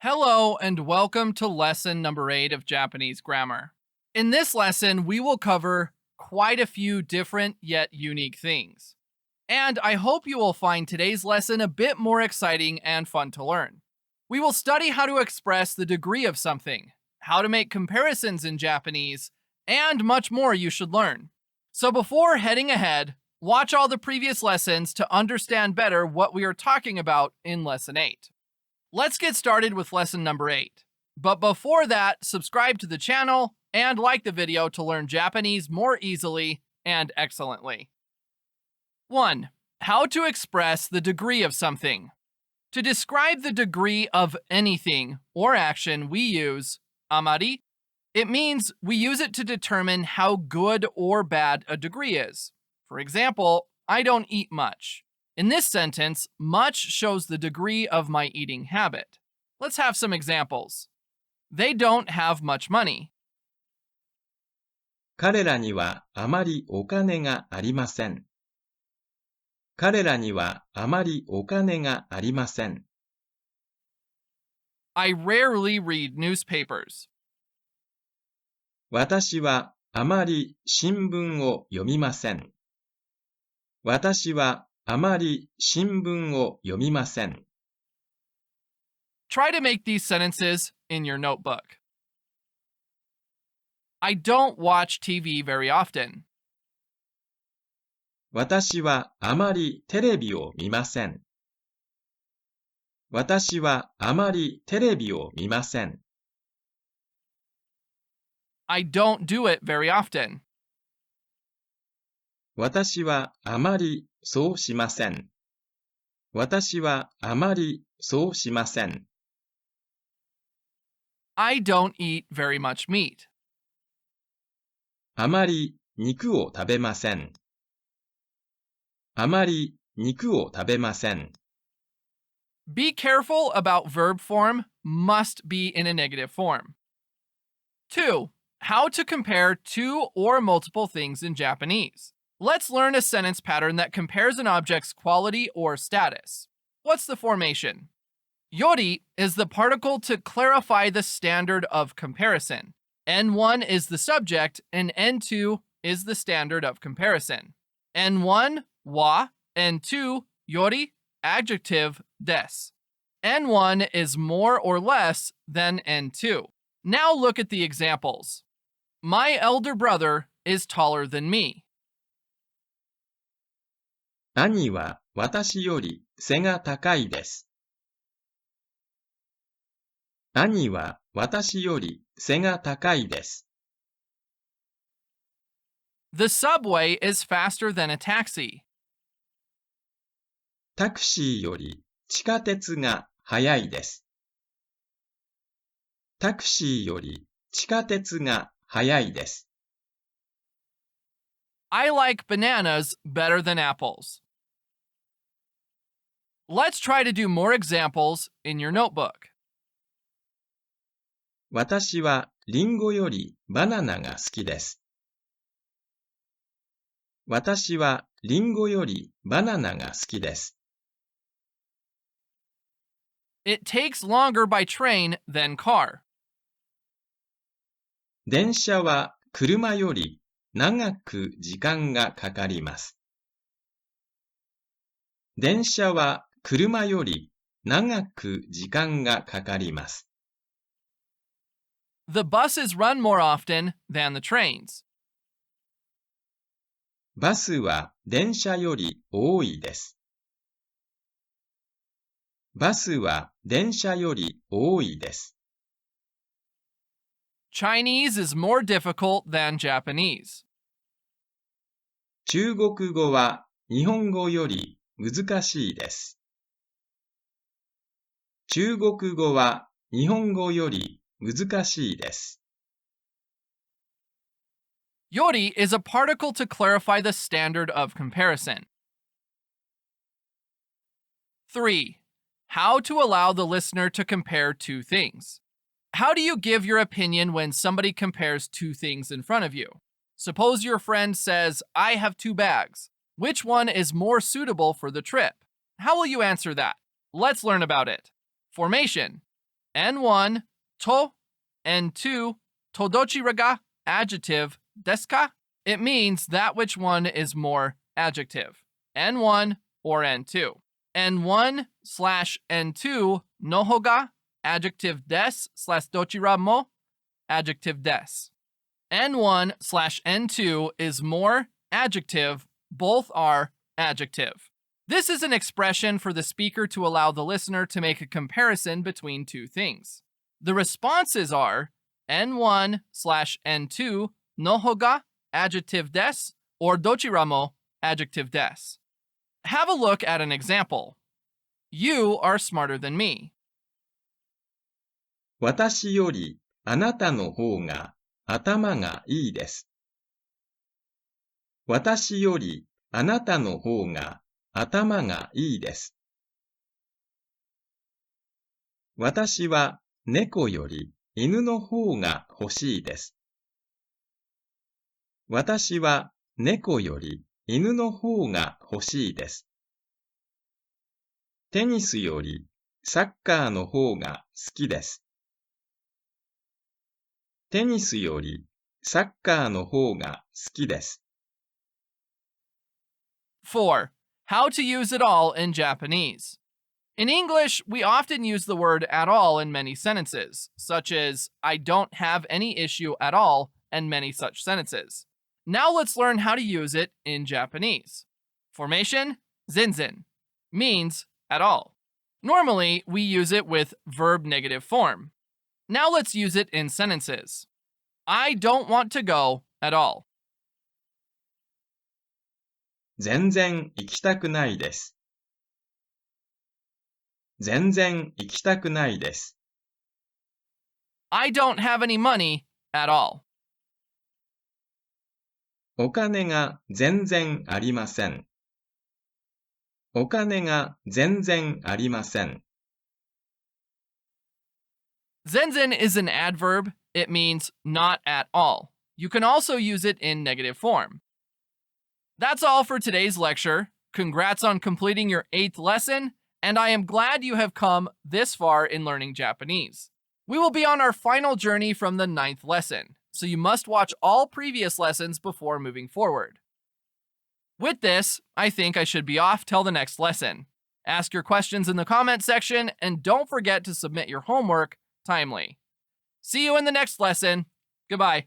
Hello and welcome to lesson number 8 of Japanese grammar. In this lesson, we will cover quite a few different yet unique things. And I hope you will find today's lesson a bit more exciting and fun to learn. We will study how to express the degree of something, how to make comparisons in Japanese, and much more you should learn. So before heading ahead, watch all the previous lessons to understand better what we are talking about in lesson 8. Let's get started with lesson number 8. But before that, subscribe to the channel and like the video to learn Japanese more easily and excellently. 1. How to express the degree of something. To describe the degree of anything or action, we use amari. It means we use it to determine how good or bad a degree is. For example, I don't eat much. In this sentence, much shows the degree of my eating habit. Let's have some examples. They don't have much money. 彼らにはあまりお金がありません。彼らにはあまりお金がありません。I rarely read newspapers. 私はあまり新聞を読みません。私はあまり新聞を読みません。Try to make these sentences in your notebook. I don't watch TV very often. 私はあまりテレビを見ません。私はあまりテレビを見ません。I don't do it very often. 私はあまりそうしません。私はあまりそうしません。I don't eat very much meat. あまり肉を食べません。あまり肉を食べません。Be careful about verb form must be in a negative form. 2. How to compare two or multiple things in Japanese. Let's learn a sentence pattern that compares an object's quality or status. What's the formation? Yori is the particle to clarify the standard of comparison. N1 is the subject and N2 is the standard of comparison. N1, wa, N2, yori, adjective, des. N1 is more or less than N2. Now look at the examples. My elder brother is taller than me. 兄は私より背が高いです。兄は私より背が高いです。The subway is faster than a taxi. タクシーより地下鉄が速いです。タクシーより地下鉄が速いです。I like bananas better than apples. Let's try to do more examples in your notebook. 私はリンゴよりバナナが好きです。私はリンゴよりバナナが好きです。It takes longer by train than car. 電車は車より長く時間がかかります。電車は車より長く時間がかかります。The buses run more often than the trains. バスは電車より多いです。バスは電車より多いです。Chinese is more difficult than Japanese. 中国語は日本語より難しいです。中国語は日本語より難しいです。Yori is a particle to clarify the standard of comparison. 3. How to allow the listener to compare two things. How do you give your opinion when somebody compares two things in front of you? Suppose your friend says, I have 2 bags. Which one is more suitable for the trip? How will you answer that? Let's learn about it. Formation. N1, to, N2, todochira ga adjective desu ka? It means that which one is more adjective, N1 or N2. N1 slash N2 no ho ga adjective des slash dochira mo adjective des. N1 slash N2 is more adjective, both are adjective. This is an expression for the speaker to allow the listener to make a comparison between two things. The responses are N1 slash N2 no ho ga adjective des or dochira mo adjective des. Have a look at an example. You are smarter than me. 私よりあなたの方が頭がいいです。私よりあなたの方が頭がいいです。私は猫より犬の方が欲しいです。私は猫より犬の方が欲しいです。テニスよりサッカーの方が好きです。テニスよりサッカーの方が好きです。4. How to use it all in Japanese. In English, we often use the word at all in many sentences, such as I don't have any issue at all, and many such sentences. Now let's learn how to use it in Japanese. Formation, zenzen, means at all. Normally, we use it with verb negative form. Now let's use it in sentences. I don't want to go at all. 全然行きたくないです。全然行きたくないです。I don't have any money at all. お金が全然ありません。お金が全然ありません。Zenzen is an adverb. It means not at all. You can also use it in negative form. That's all for today's lecture. Congrats on completing your 8th lesson, and I am glad you have come this far in learning Japanese. We will be on our final journey from the 9th lesson, so you must watch all previous lessons before moving forward. With this, I think I should be off till the next lesson. Ask your questions in the comment section, and don't forget to submit your homework timely. See you in the next lesson. Goodbye.